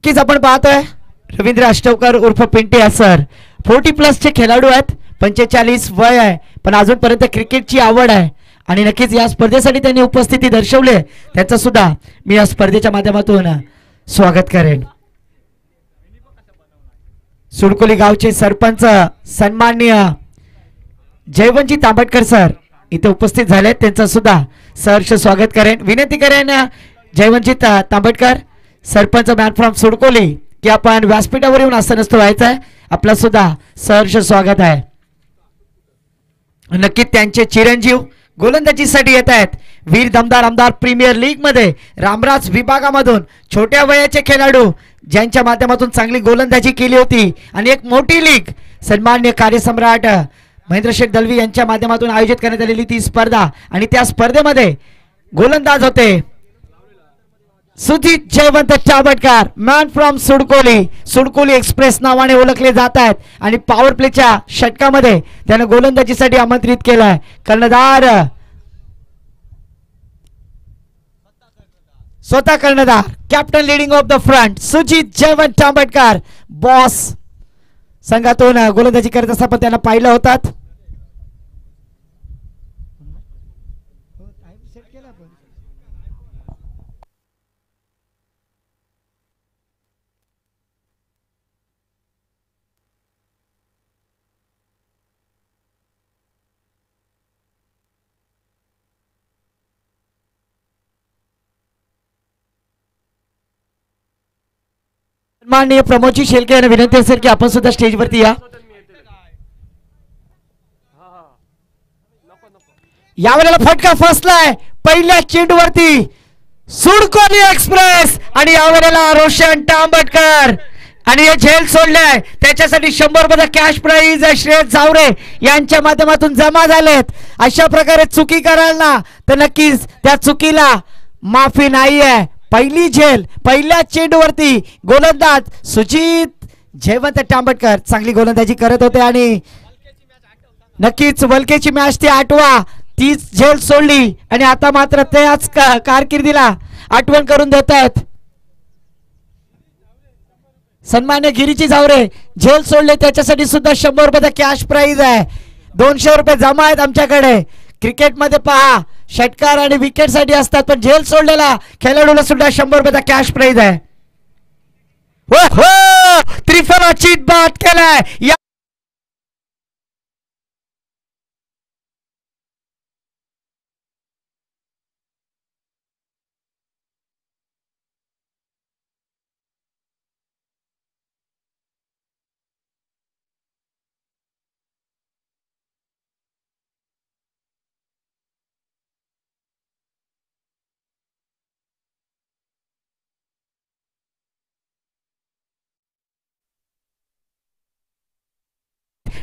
नक्कीच आपण पाहतोय रवींद्र अष्टवकर उर्फ पिंटे सर 40+ चे खेळाडू आहेत. 45 वय आहे पण अजूनपर्यंत क्रिकेटची आवड आहे आणि नक्कीच या स्पर्धेसाठी त्यांनी उपस्थिती दर्शवली. त्यांचं सुद्धा मी या स्पर्धेच्या माध्यमातून स्वागत करेन. सुडकोली गावचे सरपंच सन्माननीय जयवंतजी तांबटकर सर इथे उपस्थित झाले. त्यांचं सुद्धा सहर्ष स्वागत करेन. विनंती करेन जयवंतजी तांबटकर सरपंच मॅन फ्रॉम सुडकोली की आपण व्यासपीठावर येऊन आसनस्थ व्हायचं आहे. आपलं सुद्धा सहर्ष स्वागत आहे. नक्कीच त्यांचे चिरंजीव गोलंदाजीसाठी येत आहेत. वीर दमदार आमदार प्रीमियर लीग मध्ये रामराज विभागामधून छोट्या वयाचे खेळाडू ज्यांच्या माध्यमातून चांगली गोलंदाजी केली होती आणि एक मोठी लीग सन्माननीय कार्यसम्राट महेंद्रशेठ दलवी यांच्या माध्यमातून आयोजित करण्यात आलेली ती स्पर्धा आणि त्या स्पर्धेमध्ये गोलंदाज होते Sujit Jaywant Tambatkar man from Sudkoli. Sudkoli express नावाने ओळखले जात आहेत आणि पॉवर प्लेच्या षटकामध्ये त्याने गोलंदाजीसाठी आमंत्रित केलाय. कर्णधार स्वतः कर्णधार captain leading of the front Sujit Jaywant Tambatkar boss संघातून गोलंदाजी करत असताना पण त्यांना पाहिलं होतात. माननीय प्रमोदजी शेलके यांना विनंती असेल की आपण सुद्धा स्टेजवरती या. यावेळेला फटका फसलाय पहिल्या चेंडूवरती सुडकोली एक्सप्रेस आणि यावेळेला रोशन तांबटकर आणि हे झेल सोडलाय. त्याच्यासाठी 100 कॅश प्राइज श्रेयस जावरे यांच्या माध्यमातून जमा झालेत. अशा प्रकारे चुकी कराल ना तर नक्कीच त्या चुकीला माफी नाहीये. पहिली झेल पहिल्या चेंडूवरती गोलंदाज सुजित जयवंत तांबटकर चांगली गोलंदाजी करत होते आणि नक्कीच वलकेची मॅच ती आठवा तीच झेल सोडली आणि आता मात्र त्याच कारकिर्दीला आठवण करून देत आहेत. सन्मान्य गिरीची जावरे झेल सोडले त्याच्यासाठी सुद्धा 100 कॅश प्राइज आहे. 200 रुपये जमा आहेत आमच्याकडे. क्रिकेटमध्ये पहा षटकार आणि विकेट साठी असतात पण झेल सोडलेला खेळाडूला सुद्धा 100 कॅश प्राइज आहे. हो हो त्रिफलाची बात केलाय.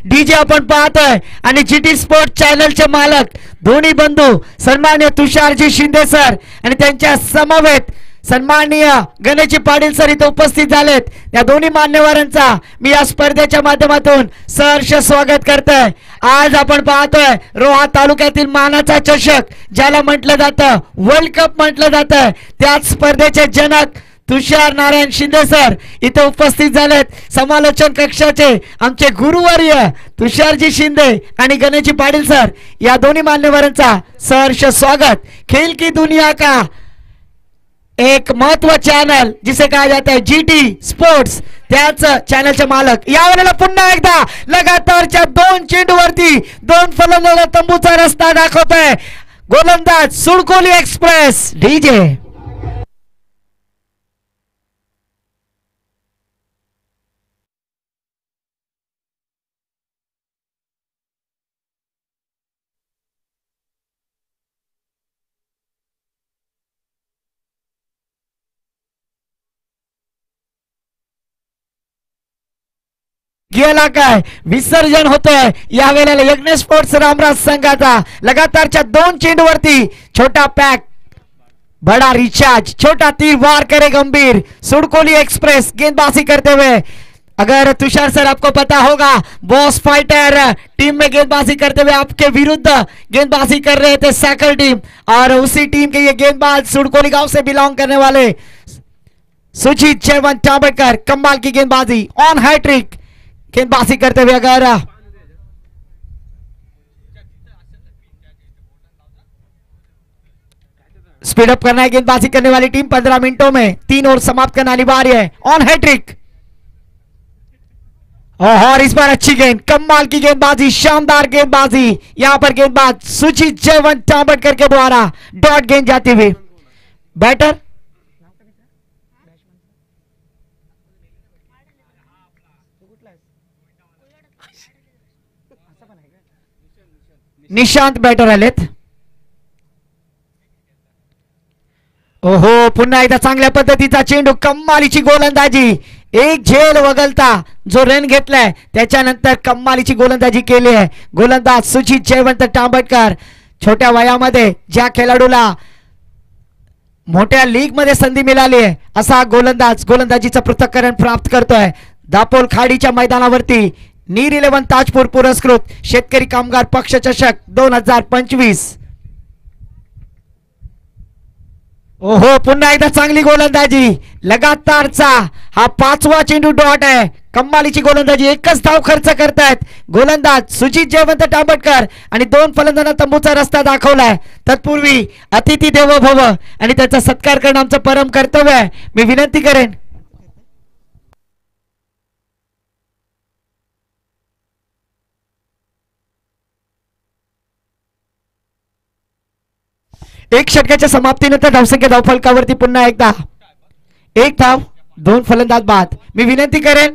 डीजे आपण पाहतोय आणि जीटी स्पोर्ट चॅनलचे मालक दोन्ही बंधू सन्माननीय तुषारजी शिंदे सर आणि त्यांच्या समवेत सन्माननीय गणेशजी पाटील सर इथे उपस्थित झालेत. या दोन्ही मान्यवरांचा मी या स्पर्धेच्या माध्यमातून सहर्ष स्वागत करतोय. आज आपण पाहतोय रोहा तालुक्यातील मानाचा चषक ज्याला म्हटलं जातं वर्ल्ड कप म्हटलं जातं त्याच स्पर्धेचे जनक तुषार नारायण शिंदे सर इथे उपस्थित झालेत. समालोचन कक्षाचे आमचे गुरुवर्य तुषारजी शिंदे आणि गणेशजी पाटील सर या दोन्ही मान्यवरांचा सहर्ष स्वागत. खेल की दुनिया का एक महत्व चॅनल जिसे कहा जाता है जीटी स्पोर्ट्स त्याच चॅनलचे मालक यावेळेला पुन्हा एकदा लगातारच्या 2 चेंडूवरती 2 फलंदाज तंबूचा रस्ता दाखवतोय. गोलंदाज सुडकोली एक्सप्रेस डीजे गेला काय विसर्जन होतोय. यावेळेला यज्ञ स्पोर्ट्स रामराज संघाचा लगातारच्या 2 चेंडूवरती छोटा पॅक बड़ा रिचार्ज छोटा तीर वार करे गंभीर. सुडकोली एक्सप्रेस गेंदबाजी करते हुए अगर तुषार सर आपको पता होगा बॉस फाइटर टीम में गेंदबाजी करते हुए आपके विरुद्ध गेंदबाजी कर रहे थे साकर टीम और उसी टीम के ये गेंदबाज सुडकोली गांव से बिलोंग करने वाले सुजीत जयवंत तांबेडकर कमाल की गेंदबाजी ऑन हैट्रिक गेंदबाजी करते हुए अगर स्पीड अप करना है गेंदबाजी करने वाली टीम 15 मिनटों में 3 ओवर समाप्त करना अनिवार्य है ऑन हैट्रिक और इस बार अच्छी गेंद कमाल की गेंदबाजी शानदार गेंदबाजी यहां पर गेंदबाज सुजीत जयवंत तांबेडकर के द्वारा डॉट गेंद जाती हुई बैटर निशांत बॅटर आलेत ओहो पुन्हा एकदा चांगल्या पद्धतीचा चेंडू कम्मालीची गोलंदाजी एक झेल वगळता जो रन घेतलाय त्याच्यानंतर कम्मालीची गोलंदाजी केली आहे गोलंदाज सुजीत जयवंत तांबेडकर छोट्या वयामध्ये ज्या खेळाडूला मोठ्या लीग मध्ये संधी मिळाली आहे असा गोलंदाज गोलंदाजीचं पृथक्करण प्राप्त करतोय दापोल खाडीच्या मैदानावरती नीर 11 ताजपूर पुरस्कृत शेतकरी कामगार पक्ष चषक 2025 ओहो पुन्हा एकदा चांगली गोलंदाजी लगातारचा हा 5वा चेंडू डॉट आहे कम्मालीची गोलंदाजी एकच धाव खर्च करतायत गोलंदाज सुजीत जयवंत तांबेडकर आणि 2 फलंदाजांना तंबूचा रस्ता दाखवलाय तत्पूर्वी अतिथी देवो भव आणि त्याचा सत्कार करणं आमचं परम कर्तव्य आहे मी विनंती करेन एक षटकाच्या समाप्तीनंतर धावसंख्या धावफलकावरती पुन्हा एकदा एक धाव 2 फलंदाज बाद मी विनंती करेन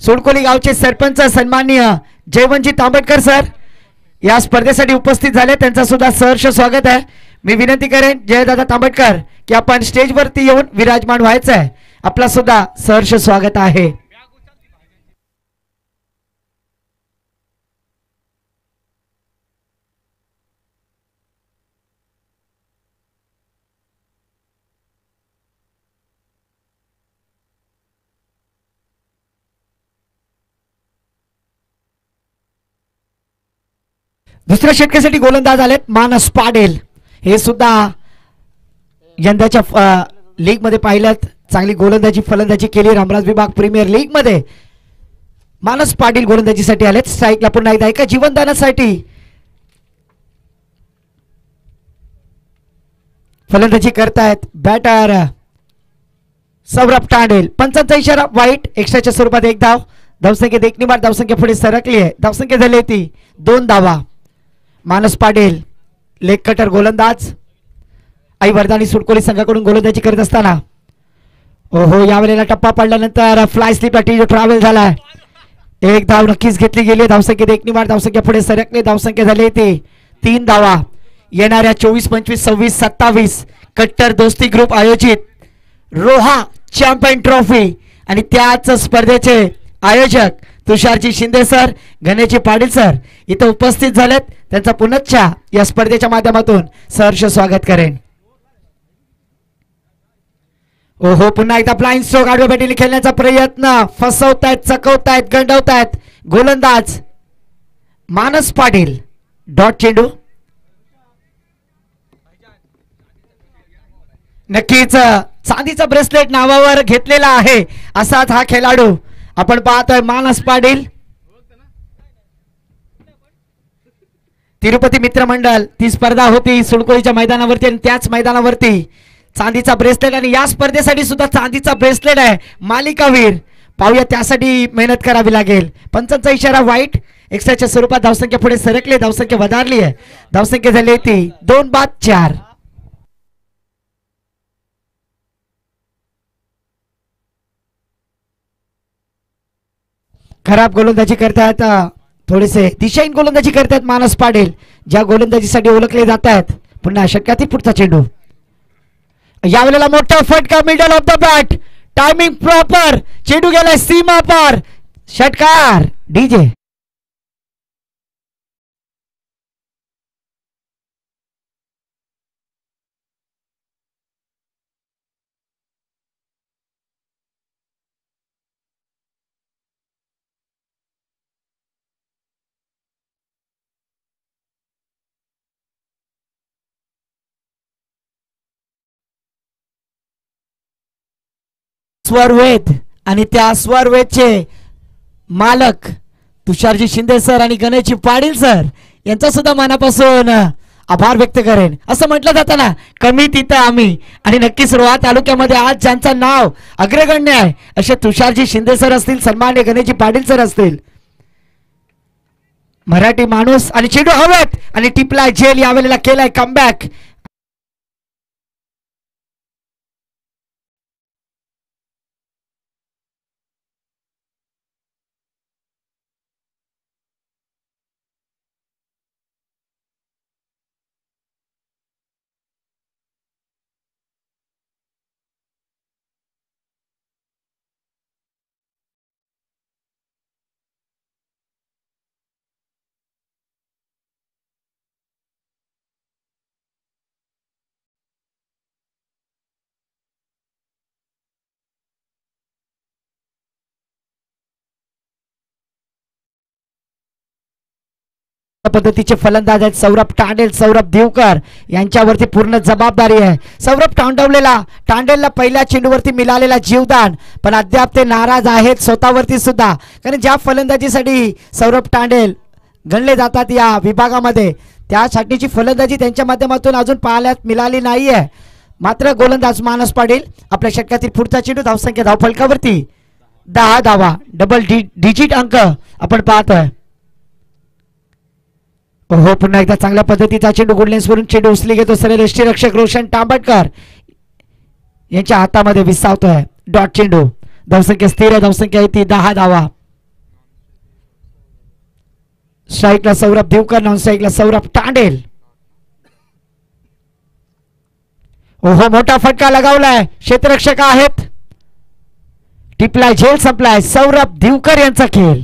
सोडकोली गावचे सरपंच सन्माननीय जयवंतजी तांबेडकर सर या स्पर्धेसाठी उपस्थित झाले त्यांचा सुद्धा सहर्ष स्वागत आहे मी विनंती करेन जयदादा तांबेडकर की आपण स्टेजवरती येऊन विराजमान व्हायचं आहे आपला सुद्धा सहर्ष स्वागत आहे दुसऱ्या षटकासाठी गोलंदाज आलेत मानस पाटील हे सुद्धा यंदाच्या लीग मध्ये पाहिलं चांगली गोलंदाजी फलंदाजी केली रामराज विभाग प्रीमियर लीग मध्ये मानस पाटील गोलंदाजीसाठी आलेत स्ट्राईकला पुन्हा एकदा एका जीवनदानासाठी फलंदाजी करतायत बॅटर सौरभ टांडेल पंचांचा इशारा वाईट एक्स्ट्राच्या स्वरूपात एक धाव धावसंख्येत एक निमाड धावसंख्या पुढे सरकली आहे धावसंख्या झाली ती 2 धावा मानस पाटील लेग कटर गोलंदाज आई वर्धानी सुटकोली संघाकडून गोलंदाजी करत असताना ओहो यावेळेला टप्पा पडल्यानंतर फ्लाय स्लिप टी ट्रॅव्हल झालाय एक धाव नक्कीच घेतली गेली धावसंख्येत एक निमाड धावसंख्या पुढे सरकली धावसंख्या झाली ती 3 धावा येणाऱ्या 24 25 26 27 कट्टर दोस्ती ग्रुप आयोजित रोहा चॅम्पियन ट्रॉफी आणि त्याच स्पर्धेचे आयोजक तुषारजी शिंदे सर गणेशजी पाटील सर इथे उपस्थित झालेत त्यांचा पुनश्च या स्पर्धेच्या माध्यमातून सहर्ष स्वागत करेन ओहो पुन्हा एकदा फ्लाइंग स्ट्रोक आडव्या बेटीने खेळण्याचा प्रयत्न फसवतायत चकवतायत गंडवतायत गोलंदाज मानस पाटील डॉट चेंडू नक्कीच चांदीचा ब्रेसलेट नावावर घेतलेला आहे असाच हा खेळाडू आपण पाहतोय मानस पाटील तिरुपती मित्रमंडळ ती स्पर्धा होती सुडकोलीच्या मैदानावरती आणि त्याच मैदानावरती चांदीचा ब्रेसलेट आणि या स्पर्धेसाठी सुद्धा चांदीचा ब्रेसलेट आहे मालिकावीर पाहूया त्यासाठी मेहनत करावी लागेल पंचांचा इशारा वाईट एक्स्ट्राच्या स्वरूपात धावसंख्या पुढे सरकली धावसंख्या वधारली आहे धावसंख्या झाली ती 2 बाद 4 खराब गोलंदाजी करतात थोडेसे दिशाहीन गोलंदाजी करतात मानस पाटील ज्या गोलंदाजीसाठी ओळखले जात आहेत पुन्हा षटकातील पुढचा चेंडू यावेळेला मोठा फटका middle of the bat timing proper चेंडू गेलाय सीमा पार षटकार डीजे स्वरवेद आणि त्या स्वरवेदचे मालक तुषारजी शिंदे सर आणि गणेशजी पाटील सर यांचा सुद्धा मनापासून आभार व्यक्त करेन. असं म्हटलं जातं ना, कमी तिथं आम्ही. आणि नक्कीच रोहा तालुक्यामध्ये आज ज्यांचं नाव अग्रगण्य आहे असे तुषारजी शिंदे सर असतील, सन्मान्य गणेशजी पाटील सर असतील. मराठी माणूस आणि चेंडू हवेत आणि टिपलाय झेल यावेळेला केलाय कमबॅक. पद्धतीचे फलंदाज आहेत सौरभ तांडेल, सौरभ देवकर यांच्यावरती पूर्ण जबाबदारी आहे. सौरभ तांडेलला पहिल्या चेंडूवरती मिळालेला जीवदान, पण अद्याप ते नाराज आहेत स्वतःवरती सुद्धा. कारण ज्या फलंदाजीसाठी सौरभ तांडेल गणले जातात या विभागामध्ये त्यासाठीची फलंदाजी त्यांच्या माध्यमातून अजून पाहायला मिळाली नाहीये. मात्र गोलंदाज मानस पाटील आपल्या षटकातील पुढचा चेंडू धावसंख्या धावफलकावरती 10 धावा, डबल डिजिट अंक आपण पाहतोय. हो, पुन्हा एकदा चांगल्या पद्धतीचा चेंडू गुडलेन्स वरून चेंडू उचली घेतो सरळ यष्टीरक्षक रोशन तांबटकर यांच्या हातामध्ये विसावतोय डॉट चेंडू. धावसंख्या स्थिर आहे, धावसंख्या आहे ती 10 धावा. स्ट्राईकला सौरभ देवकर, नॉन स्ट्राईकला सौरभ तांडेल. ओहो, मोठा फटका लगावलाय, क्षेत्ररक्षक आहेत. टिपलाय झेल संपलाय, सौरभ देवकर यांचा खेळ.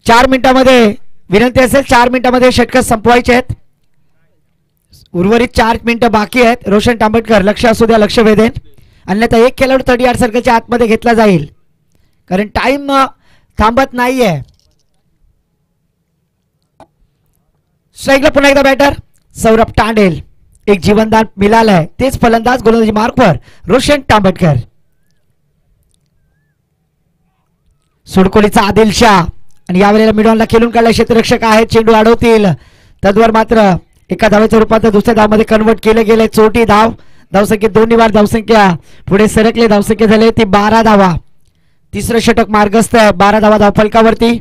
चार मिनिटांमध्ये विनंती असेल, 4 मिनिटांमध्ये षटक संपवायचे आहेत. उर्वरित 4 मिनिटं बाकी आहेत. रोशन तांबटकर लक्ष असू द्या, लक्ष वेधेन, अन्यथा एक खेळाडू 30 यार्ड सर्कलच्या आतमध्ये घेतला जाईल कारण टाइम थांबत नाहीये. स्ट्राईकला पुन्हा एकदा बॅटर सौरभ तांडेल. एक जीवनदान मिळालंय, तेच फलंदाज गोलंदाजी मार्कवर रोशन तांबटकर. सुडकोलीचा आदिलशाह आणि यावेळेला मिडॉनला खेळून काढला, क्षेत्ररक्षक आहेत, चेंडू अडवतील. तद्वर मात्र एका धावेच्या रूपात दुसऱ्या धावमध्ये कन्वर्ट केले गेले. चोटी धाव, धावसंख्येत 2 वार धावसंख्या पुढे सरकले. धावसंख्या झाले ती 12 धावा. तिसरं षटक मार्गस्थ आहे, 12 धावा धावफलकावरती.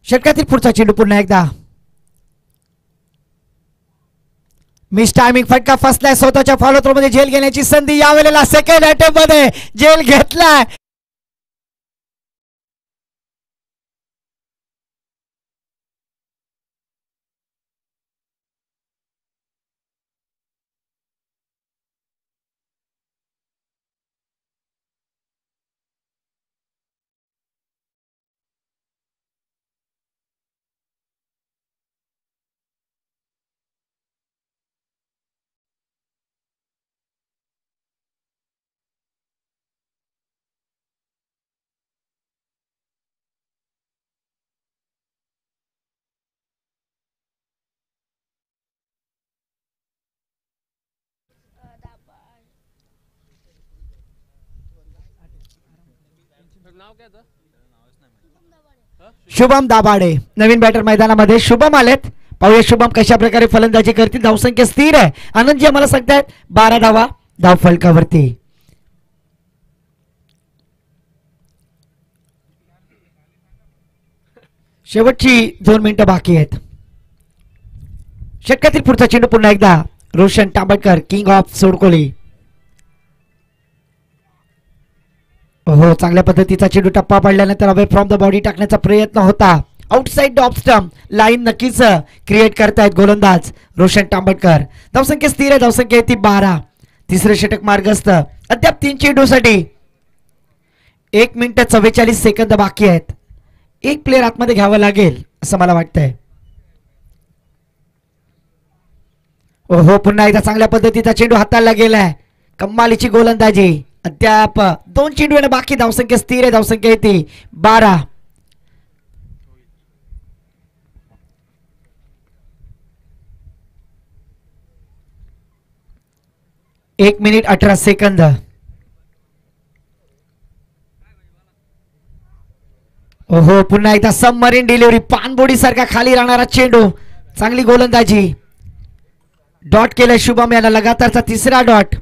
षटकातील पुढचा चेंडू पुन्हा एकदा मिस टायमिंग, फटका फसलाय. स्वतःच्या फॉलो थ्रो मध्ये झेल घेण्याची संधी, यावेळेला सेकंड अटेम्प्ट मध्ये झेल घेतलाय. शुभम दाभाडे नवीन बॅटर मैदानामध्ये. शुभम आलेत, पाहूया शुभम कशा प्रकारे फलंदाजी करतील. धावसंख्या स्थिर आहे, आनंदजी आम्हाला सांगतायत 12 धावा धावफलकावरती. शेवटची 2 मिनिटं बाकी आहेत. षटकातील पुढचा चेंडू पुन्हा एकदा रोशन तांबटकर किंग ऑफ सोडकोली. हो, चांगल्या पद्धतीचा चेंडू टप्पा पडल्यानंतर अवे फ्रॉम द बॉडी टाकण्याचा प्रयत्न होता. आउटसाइड ऑफ स्टंप लाईन नक्कीच क्रिएट करतायत गोलंदाज रोशन तांबटकर. धावसंख्या स्थिर आहे, धावसंख्या आहे ती 12. तिसरे षटक मार्गस्थ अद्याप 3 चेंडूसाठी 1 मिनिट 44 सेकंद बाकी आहेत. एक प्लेअर आतमध्ये घ्यावं लागेल असं मला वाटतंय. हो, पुन्हा एकदा चांगल्या पद्धतीचा चेंडू हाताळला गेलाय. कमालीची गोलंदाजी. अद्याप 2 चेंडू येणं बाकी. धावसंख्या स्थिर आहे, धावसंख्या येते 12. 1 मिनिट 18 सेकंद. हो, पुन्हा एकदा सबमरीन डिलिव्हरी. पाणबोडी सारखा खाली राहणारा चेंडू. चांगली गोलंदाजी. डॉट केलाय शुभम याला लगातारचा 3रा डॉट.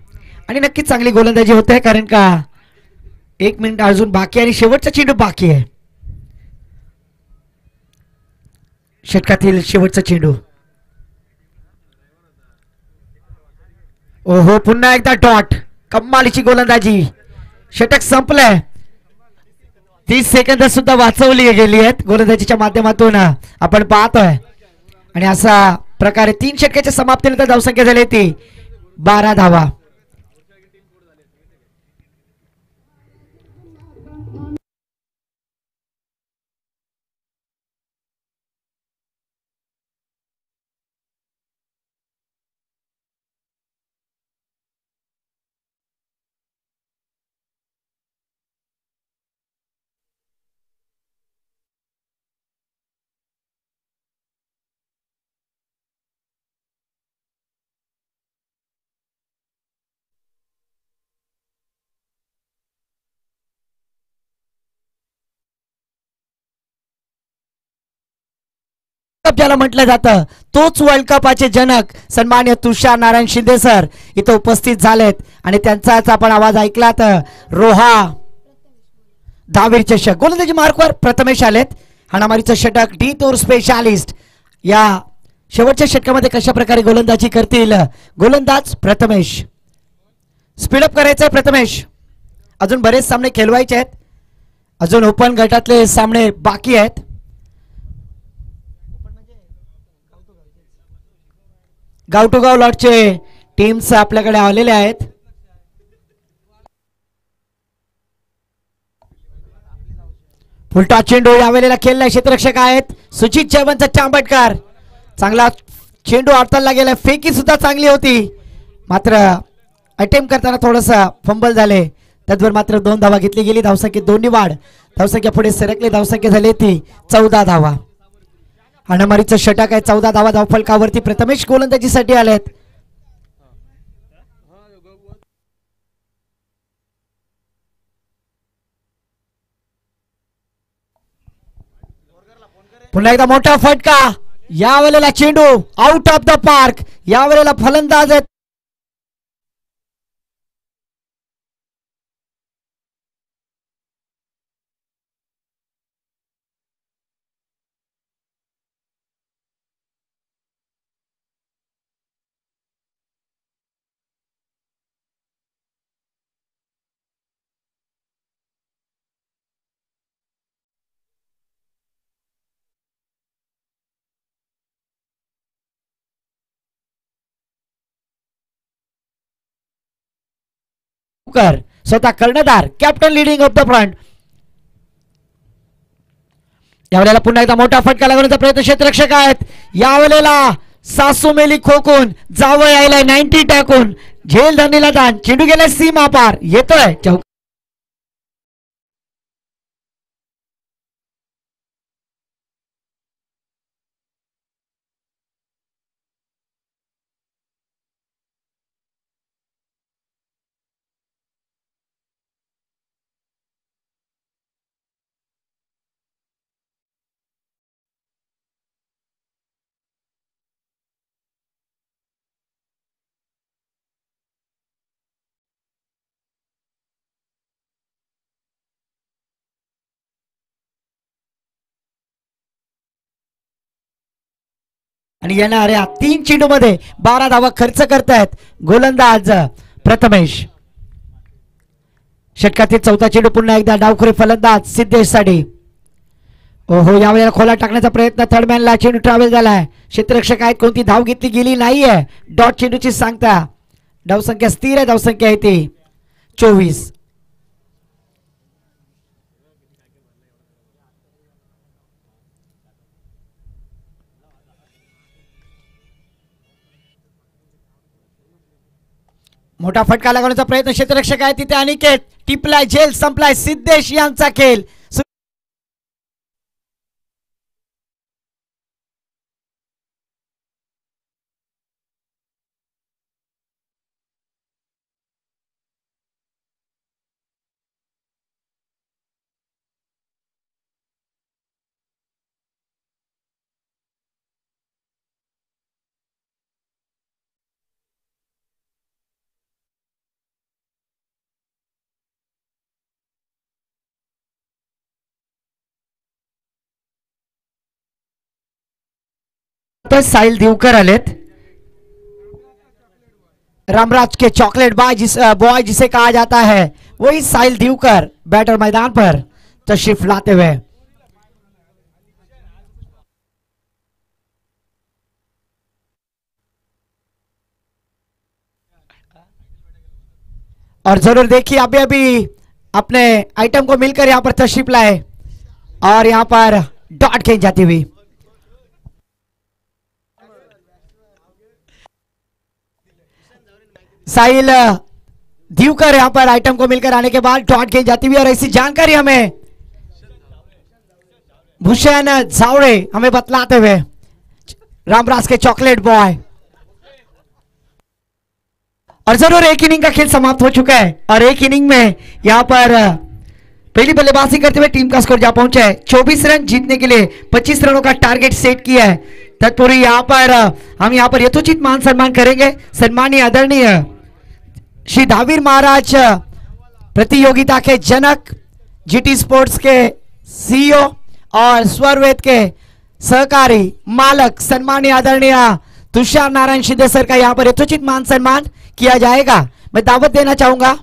आणि नक्कीच चांगली गोलंदाजी होते कारण का 1 मिनिट अजून बाकी आणि शेवटचा चेंडू बाकी आहे. षटकातील शेवटचा चेंडू. ओहो, पुन्हा एकदा डॉट. कमालीची गोलंदाजी. षटक संपलंय. 30 सेकंद सुद्धा वाचवली गेली आहेत गोलंदाजीच्या माध्यमातून आपण पाहतोय. आणि असा प्रकारे 3 षटकाच्या समाप्तीनंतर धावसंख्या झाली ती 12 धावा. ज्याला म्हटलं जातं तोच वर्ल्ड कपचे जनक सन्मान्य तुषार नारायण शिंदे सर इथं उपस्थित झालेत. आणि त्यांचाच आपण आवाज ऐकला तर रोहा दहावीर चषक गोलंदाजी मार्कवर प्रथमेश आलेत. हाणामारीचं षटक डी तोर स्पेशालिस्ट. या शेवटच्या षटकामध्ये कशा प्रकारे गोलंदाजी करतील गोलंदाज प्रथमेश. स्पीडअप करायचंय प्रथमेश. अजून बरेच सामने खेळवायचे आहेत. अजून ओपन गटातले सामने बाकी आहेत. गाव टू गाव लॉटचे टीम्स आपल्याकडे आलेले आहेत. फुलटा चेंडू यावेळेला खेळलाय. क्षेत्ररक्षक आहेत सुचित चव्हाणचा तांबटकर. चांगला चेंडू अडताना गेला. फेकी सुद्धा चांगली होती मात्र अटेम्प्ट करताना थोडंसं फंबल झाले. त्याचबरोबर मात्र 2 धावा घेतली गेली. धावसंख्येत 2 वाढ. धावसंख्या पुढे सरकली. धावसंख्या झाली ती 14 धावा. हाणामारीचं षटक आहे. 14 धावा धावफलकावरती. प्रथमेश गोलंदाजीसाठी आलेत. पुन्हा एकदा मोठा फटका. यावेळेला चेंडू आउट ऑफ द पार्क. यावेळेला फलंदाज आहेत स्वतः कर्णधार captain leading of the front. यावेळेला पुन्हा एकदा मोठा फटका लागण्याचा प्रयत्न क्षेत्ररक्षक आहेत. यावेळेला सासू मेली खोकून जावं यायला 90 टाकून झेल धरणीला दान. चेंडू गेलाय सीमा पार. येतोय चौक. आणि येणाऱ्या 3 चेंडूमध्ये 12 धावा खर्च करतायत गोलंदाज प्रथमेश. षटकातील 4था चेंडू पुन्हा एकदा डावखुरी फलंदाज सिद्धेश साठी. ओहो, यावेळेला खोला टाकण्याचा प्रयत्न, थर्डमॅनला चेंडू ट्रॅव्हल झालाय. क्षेत्ररक्षक आहेत, कोणती धाव घेतली गेली नाहीये. डॉट चेंडूची सांगता. धावसंख्या स्थिर आहे, धावसंख्या आहे ती 24. मोठा फटका लागवण्याचा प्रयत्न, क्षेत्ररक्षक आहे तिथे अनिकेत. टिपलाय, झेल संपलाय. सिद्धेश यांचा खेळ. साहिल दिवकर आलेत. रामराज के चॉकलेट बॉय जिसे कहा जाता है, वही साहिल दिवकर बैटर मैदान पर तशरीफ लाते हुए. और जरूर देखिए अभी अभी अपने आइटम को मिलकर यहां पर तशरीफ लाए और यहां पर डॉट खेल जाती हुई. साहिल दिवकर यहां पर आइटम को मिलकर आने के बाद डॉट खेल जाती हुई. और ऐसी जानकारी हमें भूषण झावड़े हमें बतलाते हुए, रामराज के चॉकलेट बॉय. और जरूर एक इनिंग का खेल समाप्त हो चुका है और एक इनिंग में यहां पर पहली बल्लेबाजी करते हुए टीम का स्कोर जा पहुंचा है 24 रन. जीतने के लिए 25 रनों का टारगेट सेट किया है. तत्पूर्वी यहां पर हम यहां पर यथोचित मान सम्मान करेंगे. सम्मानीय आदरणीय श्री धावीर महाराज प्रतियोगिता के जनक, जीटी स्पोर्ट्स के सीईओ और स्वरवेद के सहकारी मालक सम्मानीय आदरणीय तुषार नारायण शिंदे सर का यहां पर यथोचित मान सम्मान किया जाएगा. मैं दावत देना चाहूंगा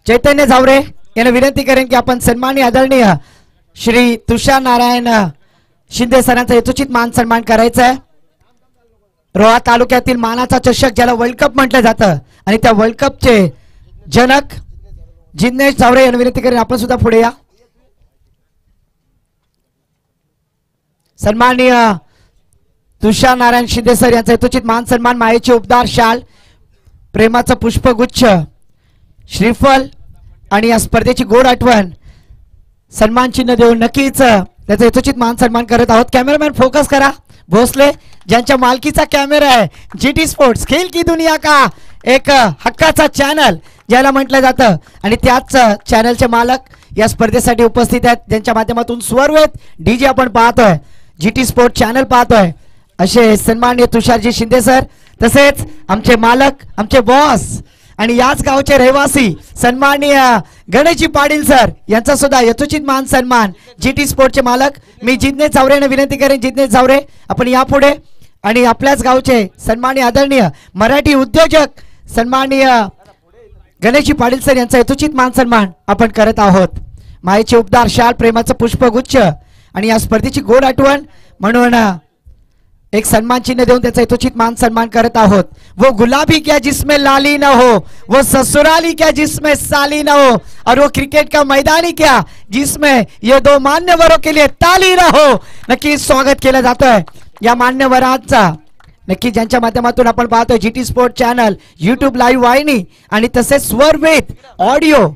चैतन्य झावरे यांना विनंती करेन की आपण सन्माननीय आदरणीय श्री तुषार नारायण शिंदे सरांचा यथोचित मान सन्मान करायचा आहे. रोहा तालुक्यातील मानाचा चषक ज्याला वर्ल्ड कप म्हटलं जातं आणि त्या वर्ल्ड कपचे जनक जिग्नेश झावरे यांना विनंती करेन आपण सुद्धा पुढे या. सन्माननीय तुषार नारायण शिंदे सर यांचा यथोचित मान सन्मान, मायेचे उपदार, शाल, प्रेमाचं पुष्पगुच्छ, श्रीफल आणि या स्पर्धेची गोड आठवण सन्मान चिन्ह देऊन नक्कीच त्याचा यथोचित मान सन्मान करत आहोत. कॅमेरामॅन फोकस करा. भोसले ज्यांच्या मालकीचा कॅमेरा आहे, जीटी स्पोर्ट्स खेल की दुनिया का एक हक्काचा चॅनल ज्याला म्हटलं जातं आणि त्याच चॅनलचे मालक या स्पर्धेसाठी उपस्थित आहेत, ज्यांच्या माध्यमातून स्वरवेद डीजे आपण पाहतोय, जीटी स्पोर्ट्स चॅनल पाहतोय असे सन्माननीय तुषारजी शिंदे सर, तसेच आमचे मालक, आमचे बॉस आणि याच गावचे रहिवासी सन्माननीय गणेशजी पाटील सर यांचा सुद्धा यथोचित मान सन्मान. जीटी स्पोर्ट्सचे मालक मी जिग्नेश झावरेंना विनंती करेन, जिग्नेश झावरे आपण यापुढे. आणि आपल्याच गावचे सन्माननीय आदरणीय मराठी उद्योजक सन्माननीय गणेशजी पाटील सर यांचा यथोचित मान सन्मान आपण करत आहोत. मायेचे उपदार, शाल, प्रेमाचं पुष्पगुच्छ आणि या स्पर्धेची गोड आठवण म्हणून एक सम्मान चिन्ह देऊन त्याचा यथोचित मान सन्मान करत आहोत. वो गुलाबी क्या जिसमें लाली न हो, वो ससुराली क्या जिसमें साली न हो, और वो क्रिकेट का मैदानी क्या जिसमें ये दो मान्यवरों के लिए ताली न हो. नक्की स्वागत केलं जातंय या मान्यवरांचा. नक्की ज्यांच्या माध्यमातून आपण पाहतोय GT sport channel, YouTube live वाहिनी आणि तसेच स्वरवेद ऑडिओ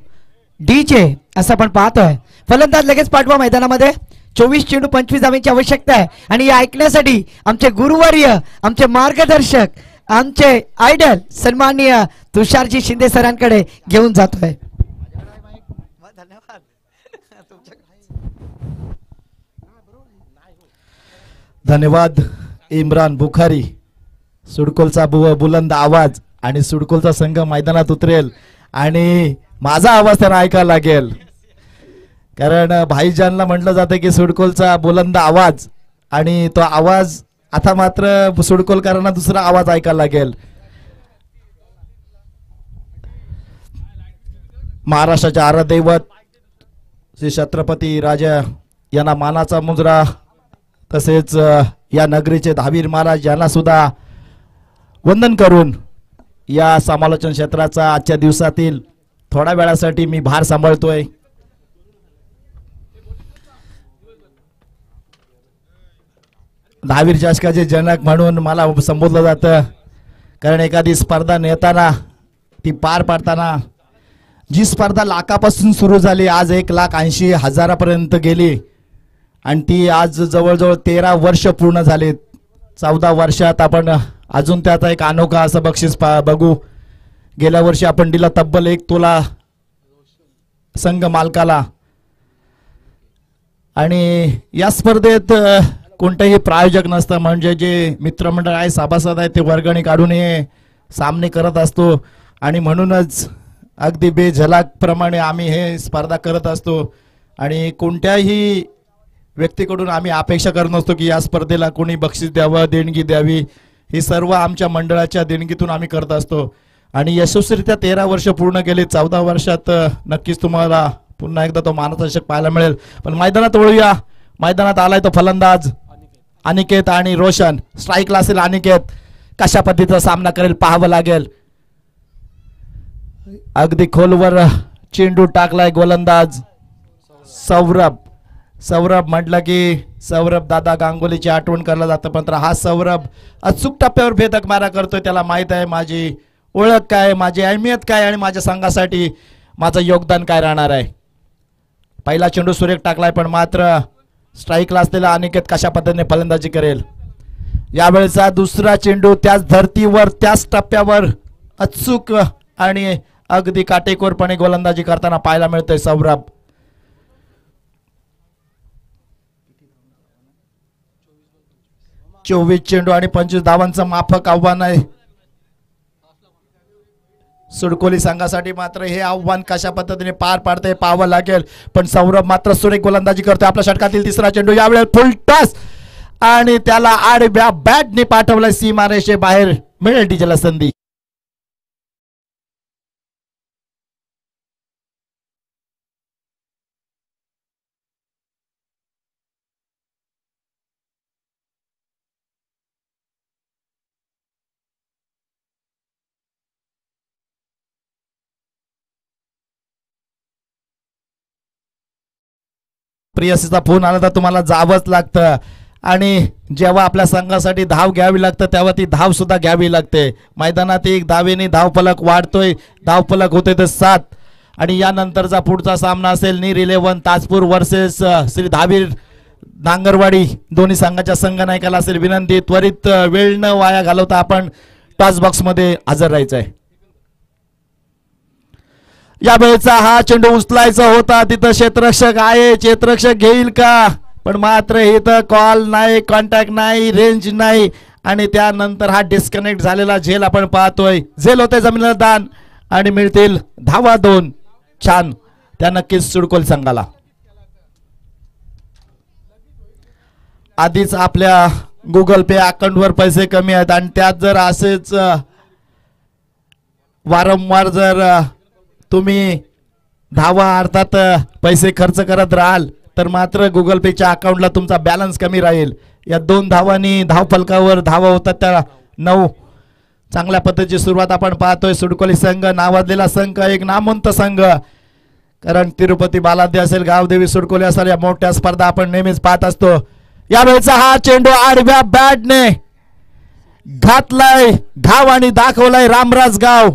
डीजे असं आपण पाहतोय. फलंदाज लगेच पाठवा मैदानामध्ये. 24 चेंडू 25 धावांची आवश्यकता आहे आणि या ऐकण्यासाठी आमचे गुरुवर्य, आमचे मार्गदर्शक, आमचे आयडल सन्माननीय तुषारजी शिंदे सरांकडे घेऊन जातोय. धन्यवाद इम्रान बुखारी. सुडकोलचा बुलंद आवाज आणि सुडकोलचा संघ मैदानात उतरेल आणि माझा आवाज त्यांना ऐकायला लागेल, कारण भाईजानला म्हटलं जातं की सुडकोलचा बुलंद आवाज आणि तो आवाज आता मात्र सुडकोलकरांना दुसरा आवाज ऐकायला लागेल. महाराष्ट्राचे आराध्यदैवत श्री छत्रपती राजा यांना मानाचा मुजरा, तसेच या नगरीचे धावीर महाराज यांना सुद्धा वंदन करून या समालोचन क्षेत्राचा आजच्या दिवसातील थोड्या वेळासाठी मी भार सांभाळतोय. धावीर चषकाचे जनक म्हणून मला संबोधलं जातं, कारण एखादी स्पर्धा नेताना ती पार पाडताना जी स्पर्धा लाखापासून सुरू झाली आज 1,80,000 गेली आणि ती आज जवळजवळ 13 वर्ष पूर्ण झाली. 14 वर्षात आपण अजून त्याचा एक अनोखा असं बक्षीस बघू. गेल्या वर्षी आपण दिला तब्बल 1 तोला संघ मालकाला. आणि या स्पर्धेत कोणतेही प्रायोजक नसतं, म्हणजे जे मित्रमंडळ आहे, सभासद आहे, ते वर्गणी काढून हे सामने करत असतो. आणि म्हणूनच अगदी बेझलाक प्रमाणे आम्ही हे स्पर्धा करत असतो. आणि कोणत्याही व्यक्तीकडून आम्ही अपेक्षा करत नसतो की या स्पर्धेला कोणी बक्षीस द्यावं, देणगी द्यावी. हे सर्व आमच्या मंडळाच्या देणगीतून आम्ही करत असतो. आणि यशस्वीरित्या 13 वर्ष पूर्ण केली. 14 वर्षात नक्कीच तुम्हाला पुन्हा एकदा तो मानाचा चषक पाहायला मिळेल. पण मैदानात वळूया. मैदानात आलाय तो फलंदाज अनिकेत आणि रोशन. स्ट्राईकला असेल अनिकेत. कशा पद्धतीचा सामना करेल पाहावं लागेल. अगदी खोलवर चेंडू टाकलाय गोलंदाज सौरभ. सौरभ म्हटलं की सौरभ दादा गांगुलीची आठवण करला जातं, पण हा सौरभ अचूक टप्प्यावर भेदक मारा करतोय. त्याला माहित आहे माझी ओळख काय, माझी अहमियत काय आणि माझ्या संघासाठी माझं योगदान काय राहणार आहे. पहिला चेंडू सुरेख टाकलाय, पण मात्र स्ट्राईकला असलेला अनिकेत कशा पद्धतीने फलंदाजी करेल. यावेळेचा दुसरा चेंडू त्याच धर्तीवर त्याच टप्प्यावर अचूक आणि अगदी काटेकोरपणे गोलंदाजी करताना पाहायला मिळतोय सौरभ. चोवीस चेंडू आणि 25 धावांचं माफक आव्हान आहे सुडकोली संघासाठी. मात्र हे आव्हान कशा पद्धतीने पार पाडते पाहावं लागेल. पण सौरभ मात्र सुरेख गोलंदाजी करतोय. आपल्या षटकातील तिसरा चेंडू यावेळेस फुल टॉस आणि त्याला आडव्या बॅटने पाठवलंय सीमारेषे बाहेर. मिळेल टीचरला संधी. प्रियसीचा फोन आला तर तुम्हाला जावंच लागतं. आणि जेव्हा आपल्या संघासाठी धाव घ्यावी लागतं तेव्हा ती धाव सुद्धा घ्यावी लागते. मैदानात 1 धावेने धावफलक वाढतोय. धावफलक होते तर 7. आणि यानंतरचा पुढचा सामना असेल नीर 11 ताजपूर वर्सेस श्री धावीर नांगरवाडी. दोन्ही संघाच्या संघनायकाला असेल विनंती, त्वरित वेळ न वाया घालवता आपण टॉस बॉक्स मध्ये हजर राहायचंय. या वेळेचा हा चेंडू उचलायचा होता. तिथं क्षेत्ररक्षक आहे, क्षेत्ररक्षक घेईल का, पण मात्र इथं कॉल नाही, कॉन्टॅक्ट नाही, रेंज नाही. आणि त्यानंतर हा डिस्कनेक्ट झालेला झेल आपण पाहतोय. झेल होते जमिनीला दान आणि मिळतील धावा 2. छान. त्या नक्कीच सुडकोल संघाला. आधीच आपल्या गुगल पे अकाउंटवर पैसे कमी आहेत आणि त्यात जर असेच वारंवार जर तुम्ही धावा अर्थात पैसे खर्च करत राहाल तर मात्र गुगल पेच्या अकाउंटला तुमचा बॅलन्स कमी राहील. या 2 धावांनी धावफलकावर धावा होतात त्या 9. चांगल्या पद्धतीची सुरुवात आपण पाहतोय. सुडकोली संघ नावाजलेला संघ, एक नामवंत संघ. कारण तिरुपती बालाजी असेल, गावदेवी सुडकोली असेल, या मोठ्या स्पर्धा आपण नेहमीच पाहत असतो. यावेळेचा हा चेंडू आडव्या बॅटने घातलाय घाव आणि दाखवलाय रामराज गाव.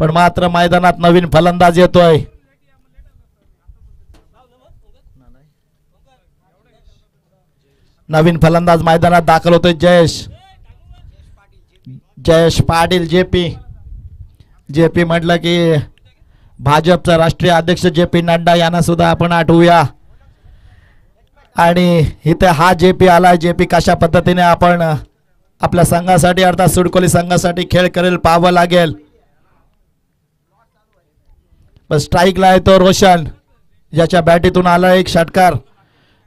पण मात्र मैदानात नवीन फलंदाज येतोय. नवीन फलंदाज मैदानात दाखल होतोय. जयेश पाटील जेपी म्हटलं की भाजपचा राष्ट्रीय अध्यक्ष JP नड्डा यांना सुद्धा आपण आठवूया. आणि इथे हा JP आलाय. JP कशा पद्धतीने आपण आपल्या संघासाठी अर्थात सुडकोली संघासाठी खेळ करेल पाहावं लागेल. स्ट्राईकला आहे तो रोशन, ज्याच्या बॅटीतून आला एक षटकार.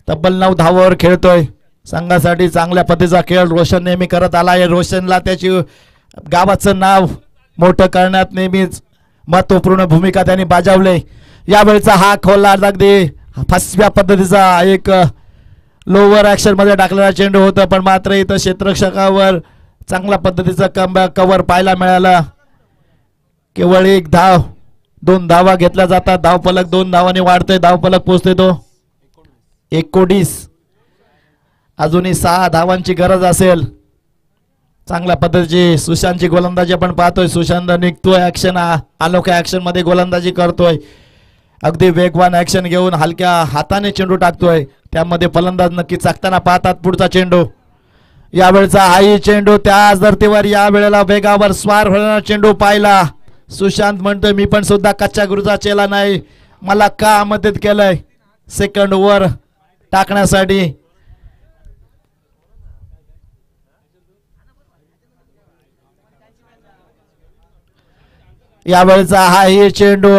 तब्बल 9 धावावर खेळतोय. संघासाठी चांगल्या पद्धतीचा खेळ रोशन नेहमी करत आलाय. रोशनला त्याची गावाचं नाव मोठं करण्यात नेहमीच महत्वपूर्ण भूमिका त्यांनी बजावली. यावेळेचा हा खोला अगदी फसव्या पद्धतीचा एक लोअर ऍक्शन मध्ये टाकलेला चेंडू होता. पण मात्र इथं क्षेत्ररक्षकावर चांगल्या पद्धतीचा कव्हर पाहायला मिळाला. केवळ 1 धाव, 2 धावा घेतल्या जातात. धावफलक 2 धावांनी वाढतोय. धावफलक पोहोचते तो 19. अजूनही 6 धावांची गरज असेल. चांगल्या पद्धतीची सुशांतची गोलंदाजी आपण पाहतोय. सुशांत निघतोय ऍक्शन, अनोख्या ऍक्शन मध्ये गोलंदाजी करतोय. अगदी वेगवान ऍक्शन घेऊन हलक्या हाताने चेंडू टाकतोय. त्यामध्ये फलंदाज नक्की चाकताना पाहतात. पुढचा चेंडू, यावेळचा हाही चेंडू त्याच धर्तीवर या वेळेला वेगावर स्वार होणारा चेंडू पाहिला. सुशांत म्हणतोय मी पण सुद्धा कच्च्या गुरुचा चेला नाही, मला का मदत केलंय सेकंड ओव्हर टाकण्यासाठी. यावेळचा हाही चेंडू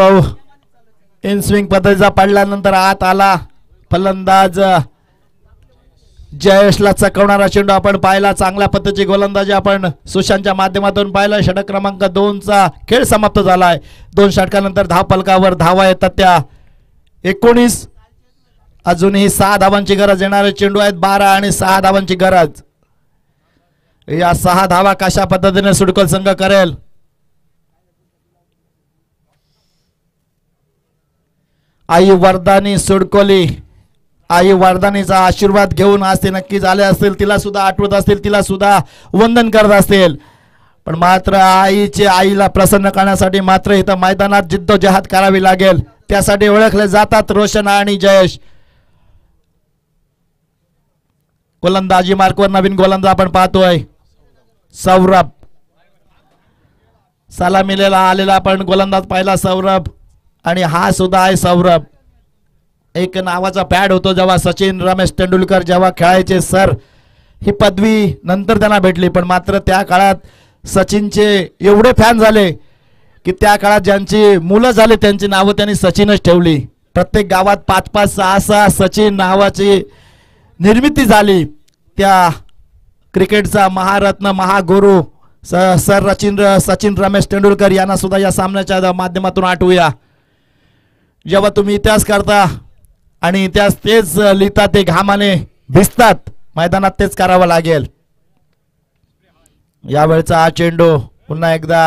इन स्विंग पद्धतीचा पडल्यानंतर आत आला. फलंदाज जयेशला चकवणारा चेंडू आपण पाहिला. चांगल्या पद्धतीची गोलंदाजी आपण सुशांतच्या माध्यमातून पाहिला. षटक क्रमांक 2चा खेळ समाप्त झालाय. 2 षटकानंतर धावफलकावर धावा येतात त्या 19. अजूनही 6 धावांची गरज. येणारे चेंडू आहेत 12 आणि 6 धावांची गरज. या 6 धावा कशा पद्धतीने सुडकोल संघ करेल. आई वरदानी सुडकोली, आई वरदानीचा आशीर्वाद घेऊन आज ते नक्कीच आले असतील. तिला सुद्धा आठवत असतील, तिला सुद्धा वंदन करत असतील. पण मात्र आईला प्रसन्न करण्यासाठी मात्र इथं मैदानात जिद्दोजहद करावी लागेल. त्यासाठी ओळखले जातात रोशन आणि जयेश. गोलंदाजी मार्कवर नवीन गोलंदाज आपण पाहतोय सौरभ. सलामीला आलेला आपण गोलंदाज पाहिला सौरभ. आणि हा सुद्धा आहे सौरभ. एक नावाचा पॅड होतो जेव्हा सचिन रमेश तेंडुलकर जेव्हा खेळायचे सर, ही पदवी नंतर त्यांना भेटली. पण मात्र त्या काळात सचिनचे एवढे फॅन झाले की त्या काळात ज्यांची मुलं झाले त्यांची नावं त्यांनी सचिनच ठेवली. प्रत्येक गावात 5-5, 6-6 सचिन नावाची निर्मिती झाली. त्या क्रिकेटचा महारत्न महागुरु सर सचिन रमेश तेंडुलकर यांना सुद्धा या सामन्याच्या माध्यमातून आठवूया. जेव्हा तुम्ही इतिहास करता आणि इतिहास तेच लिहिता, ते घामाने भिजतात, मैदानात तेच करावं लागेल. यावेळचा हा चेंडू पुन्हा एकदा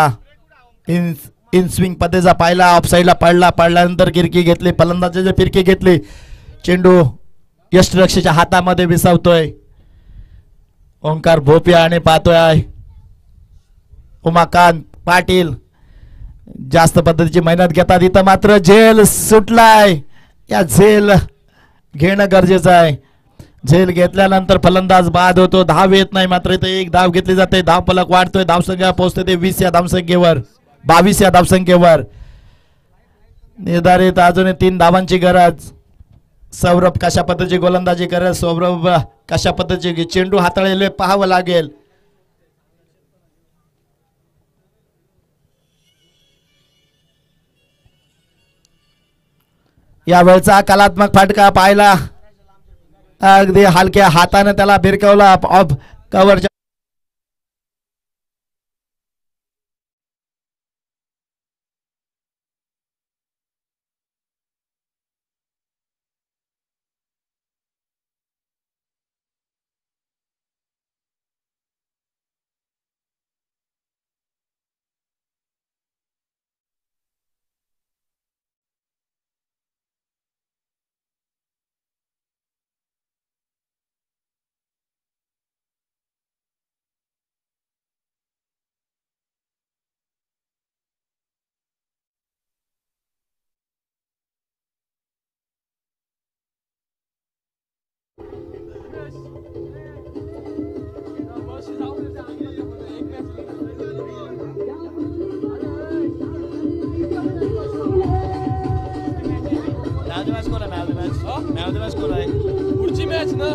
इन स्विंग पद्धतीचा पाहिला. ऑफ साईडला पडल्यानंतर फिरकी घेतली. फलंदाजाची फिरकी घेतली. चेंडू यष्टिरक्षकाच्या हातामध्ये विसावतोय. ओंकार भोपिया आणि पाहतोय उमाकांत पाटील जास्त पद्धतीची मेहनत घेतात. इथं मात्र झेल सुटलाय. या झेल घेणं गरजेचं आहे. झेल घेतल्यानंतर फलंदाज बाद होतो. धाव येत नाही. मात्र इथे 1 धाव घेतली जाते. धाव फलक वाढतोय. धावसंख्या पोहोचते ते 20 या धावसंख्येवर, 22 या धावसंख्येवर. निर्धारित अजूनही 3 धावांची गरज. सौरभ कशा पद्धतीची गोलंदाजी करेल, सौरभ कशा पद्धतीची चेंडू हाताळलेले पाहावं लागेल. यावेळचा कलात्मक फटका पाहिला, अगदी हलक्या हाताने त्याला भिरकवला ऑफ कव्हरच्या. पुढची मॅच ना.